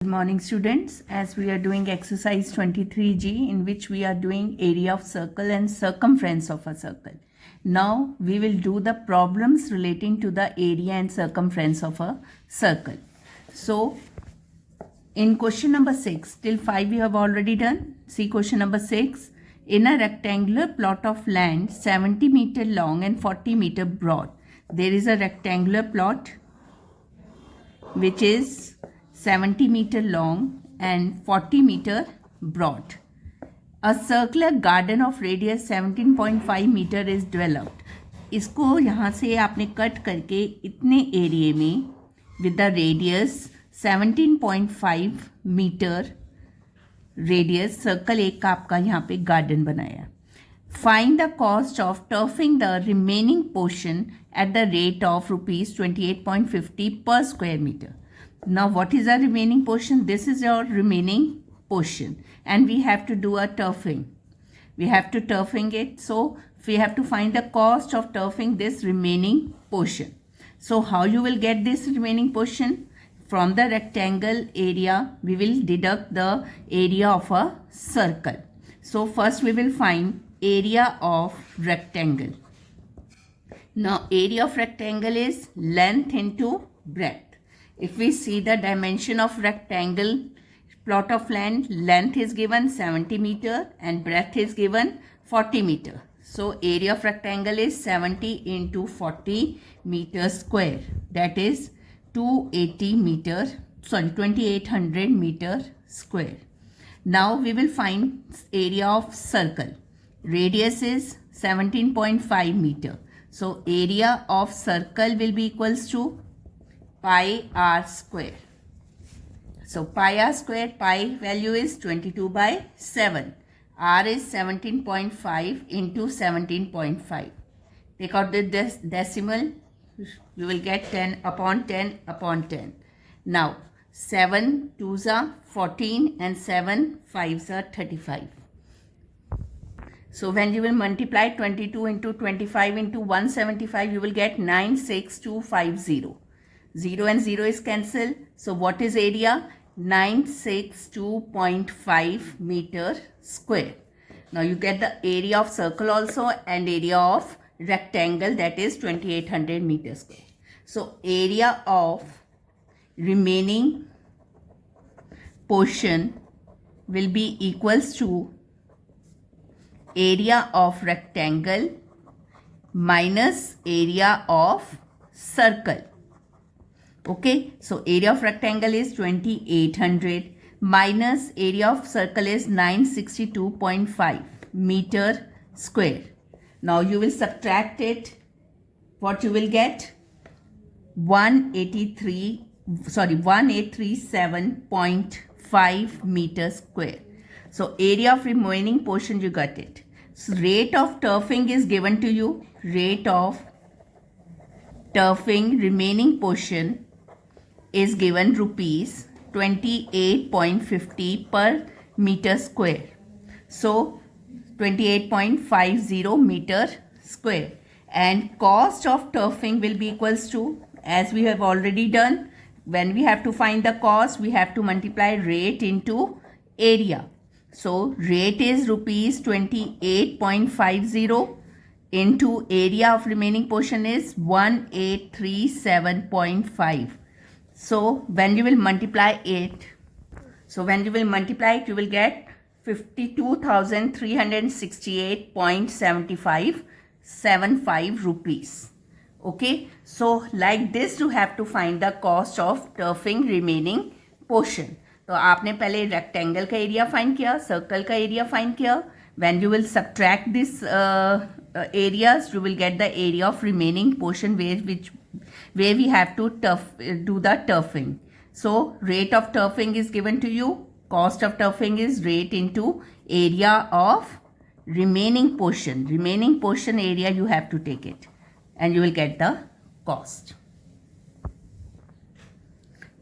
Good morning students, as we are doing exercise 23G in which we are doing area of circle and circumference of a circle. Now we will do the problems relating to the area and circumference of a circle. So in question number 6 till 5 we have already done. See question number 6. In a rectangular plot of land 70 meter long and 40 meter broad, there is a rectangular plot which is 70 meter long and 40 meter broad. A circular garden of radius 17.5 meter is developed. इसको यहाँ से आपने cut करके इतने area में with the radius 17.5 metre radius circle एक का आपका यहाँ पे गार्डन बनाया. Find the cost of turfing the remaining portion at the rate of rupees 28.50 per square meter. Now what is our remaining portion? This is your remaining portion and we have to do a turfing. We have to turfing it. So we have to find the cost of turfing this remaining portion. So how you will get this remaining portion? From the rectangle area we will deduct the area of a circle. So first we will find area of rectangle. Now area of rectangle is length into breadth. If we see the dimension of rectangle plot of land, length is given 70 meter and breadth is given 40 meter. So area of rectangle is 70 into 40 meter square. That is 2800 meter square. Now we will find area of circle. Radius is 17.5 meter. So area of circle will be equals to pi r square. So pi r square, pi value is 22 by 7. R is 17.5 into 17.5. Take out the decimal. You will get 10 upon 10 upon 10. Now 7 2s are 14 and 7 5s are 35. So when you will multiply 22 into 25 into 175, you will get 96250. 0 and 0 is cancelled. So what is area? 962.5 meter square. Now you get the area of circle also and area of rectangle, that is 2800 meter square. So area of remaining portion will be equals to area of rectangle minus area of circle. Okay, so area of rectangle is 2800 minus area of circle is 962.5 meter square. Now you will subtract it. What you will get? 1837.5 meter square. So area of remaining portion you got it. So rate of turfing is given to you. Rate of turfing remaining portion is given rupees 28.50 per meter square. So 28.50 meter square, and cost of turfing will be equals to, as we have already done, when we have to find the cost we have to multiply rate into area. So rate is rupees 28.50 into area of remaining portion is 1837.5. So when you will multiply it, you will get 52,368.75 rupees. Okay, so like this you have to find the cost of turfing remaining portion. तो आपने पहले rectangle का area find किया, circle का area find किया. When you will subtract this areas, you will get the area of remaining portion where we have to do the turfing. So rate of turfing is given to you. Cost of turfing is rate into area of remaining portion. Remaining portion area you have to take it and you will get the cost.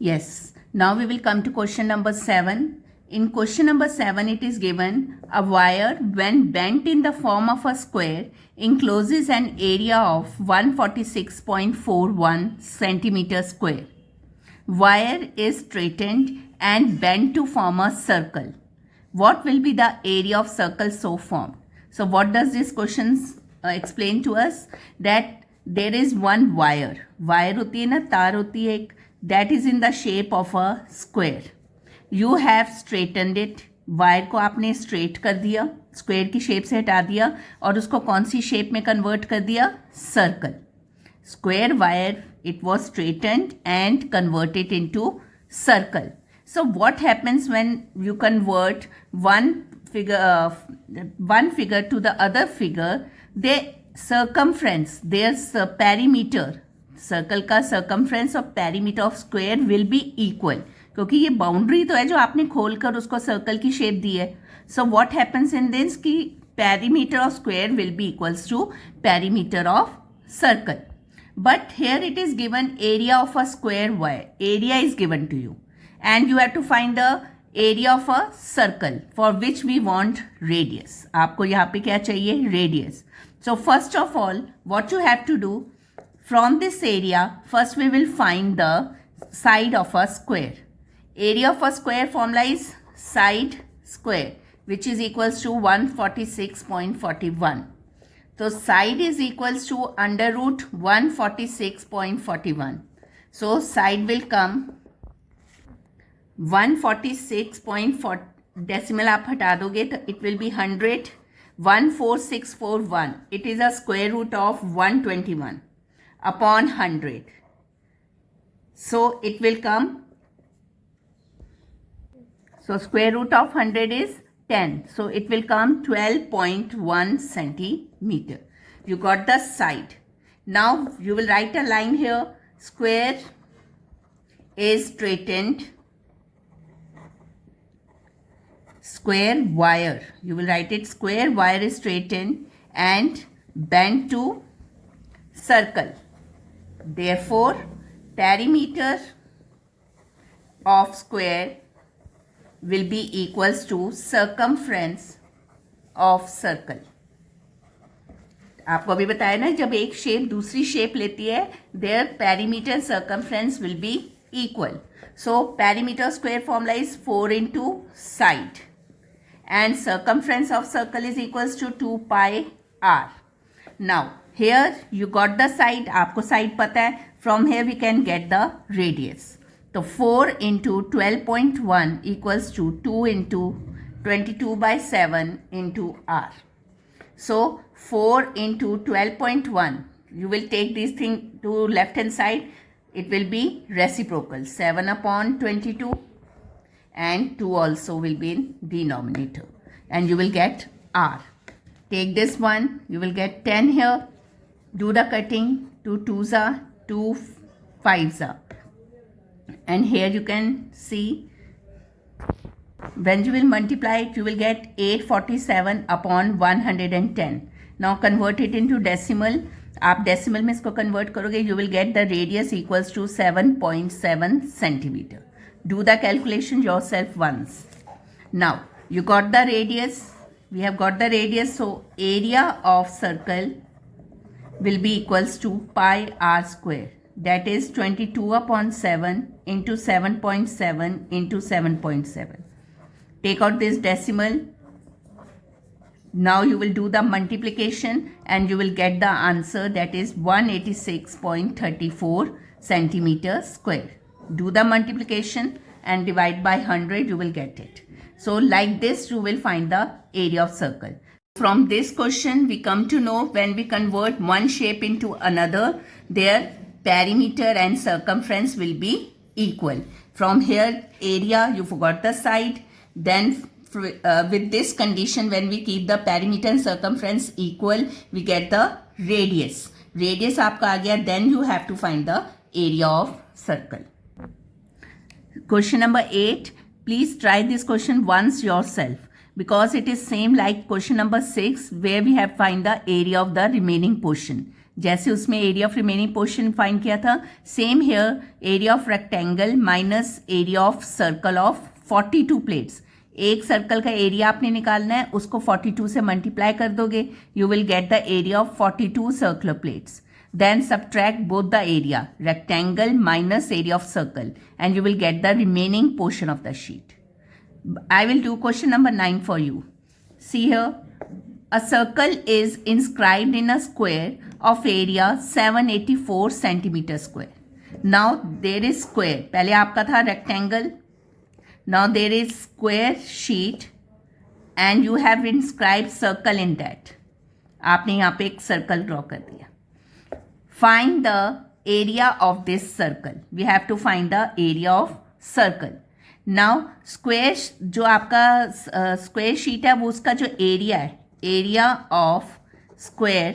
Yes. Now we will come to question number 7. In question number 7 it is given a wire when bent in the form of a square encloses an area of 146.41 centimeter square. Wire is straightened and bend to form a circle. What will be the area of circle so formed? So what does this question explain to us? That there is one wire. Wire होती है ना, तार होती है एक, that is in the shape of a square. You have straightened it. Wire को आपने straight कर दिया, स्क्वायर की शेप से हटा दिया और उसको कौन सी शेप में कन्वर्ट कर दिया? Circle. Square wire, it was straightened and converted into circle. So what happens when you convert one figure to the other figure? Their circumference, their perimeter, circle का circumference और perimeter of square will be equal. क्योंकि ये boundary तो है जो आपने खोलकर उसको सर्कल की शेप दी है. So what happens in this कि perimeter of square will be equals to perimeter of circle. But here it is given area of a square wire. Area is given to you. And you have to find the area of a circle for which we want radius. आपको यहाँ पे क्या चाहिए? Radius. So first of all, what you have to do, from this area, first we will find the side of a square. Area of a square formula is side square, which is equals to 146.41. So side is equals to under root 146.41. So side will come 146.4, decimal आप हटा दोगे तो it will be 100, 14641. It is a square root of 121 upon 100. So it will come, so square root of 100 is 10. So it will come 12.1 centimeter. You got the side. Now you will write a line here. Square is straightened. Square wire. You will write it. Square wire is straightened and bent to circle. Therefore, perimeter of square will be equals to circumference of circle. आपको अभी बताया ना, जब एक shape दूसरी shape लेती है, their perimeter circumference will be equal. So perimeter square formula is 4 into side and circumference of circle is equals to 2 pi r. Now here you got the side, आपको side पता है, from here we can get the radius. So 4 into 12.1 equals to 2 into 22 by 7 into r. So 4 into 12.1, you will take this thing to left hand side, it will be reciprocal, 7 upon 22 and 2 also will be in denominator and you will get r. Take this one, you will get 10 here, do the cutting, 2 2s are, 2 5s are. And here you can see, when you will multiply it, you will get 847 upon 110. Now convert it into decimal. आप decimal में इसको convert करोगे, you will get the radius equals to 7.7 centimeter. Do the calculation yourself once. Now you got the radius. We have got the radius. So area of circle will be equals to pi r square. That is 22 upon 7 into 7.7 into 7.7. Take out this decimal. Now you will do the multiplication and you will get the answer, that is 186.34 centimeter square. Do the multiplication and divide by 100, you will get it. So like this you will find the area of circle. From this question we come to know, when we convert one shape into another, their perimeter and circumference will be equal. From here area, you forgot the side. Then with this condition, when we keep the perimeter and circumference equal, we get the radius. Radius आपका आ गया, then you have to find the area of circle. Question number 8. Please try this question once yourself, because it is same like question number 6 where we have find the area of the remaining portion. जैसे उसमें area of remaining portion find किया था, same here area of rectangle minus area of circle of 42 plates. एक circle का area आपने निकालना है, उसको 42 से मल्टीप्लाई कर दोगे, you will get the area of 42 circular plates. then subtract both the area, rectangle minus area of circle, and you will get the remaining portion of the sheet. I will do question number 9 for you. See here, a circle is inscribed in a square of area 784 centimeter square. Now there is square, पहले आपका था rectangle, now there is square sheet and you have inscribed circle in that. आपने यहाँ पे एक circle draw कर दिया. Find the area of this circle. We have to find the area of circle. Now square जो आपका square sheet है वो उसका जो area है, area of square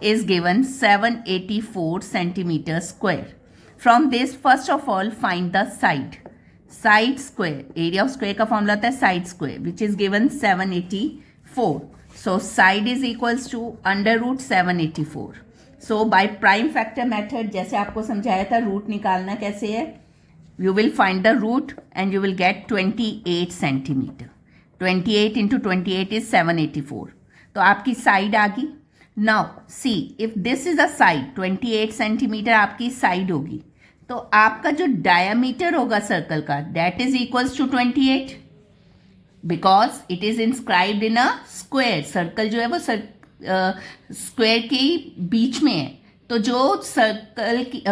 is given 784 centimeter square. From this first of all find the side. Side square, area of square का formula होता है side square, which is given 784. So side is equals to under root 784. So by prime factor method, जैसे आपको समझाया था root निकालना कैसे है, you will find the root and you will get 28 centimeter. 28 into 28 is 784. तो आपकी साइड आ गई. Now see, if this is a side, 28 centimeter आपकी साइड होगी, तो आपका जो डायमीटर होगा सर्कल का, that is equals to 28. Because it is inscribed in a square. Circle जो है वो स्क्वायर के बीच में है, तो जो सर्कल की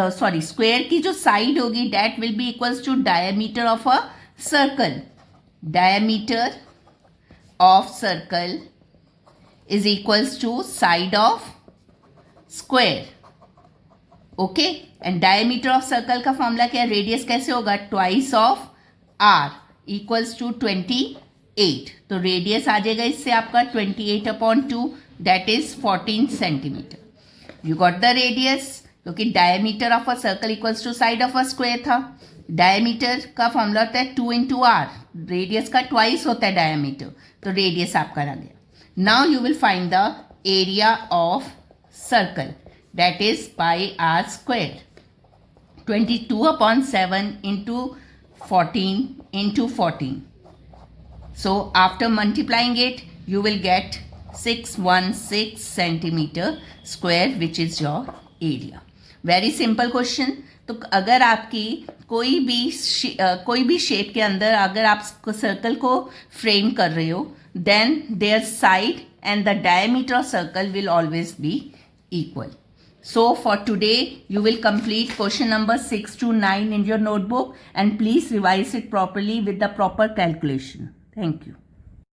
स्क्वायर की जो साइड होगी that will be equals to diameter of a circle. Diameter of circle is equals to side of square. Okay, and diameter of circle का फॉर्मूला क्या है, रेडियस कैसे होगा, twice of R equals to 28. तो radius आ जाएगा इससे आपका 28/2, that is 14 centimeter. You got the radius, क्योंकि diameter of a circle equals to side of a square था. डायमीटर का फॉर्मूला होता है 2 into r, रेडियस का ट्वाइस होता है डायमीटर, तो रेडियस आपका आ गया. Now you will find the area of circle, that is by R square. 22/7 into 14 into 14. So after multiplying it, you will get 616 centimeter square, which is your area. Very simple question. तो अगर आपकी कोई भी shape के अंदर अगर आप circle को फ्रेम कर रहे हो, then their side and the diameter of circle will always be equal. So for today, you will complete question number 6 to 9 in your notebook, and please revise it properly with the proper calculation. Thank you.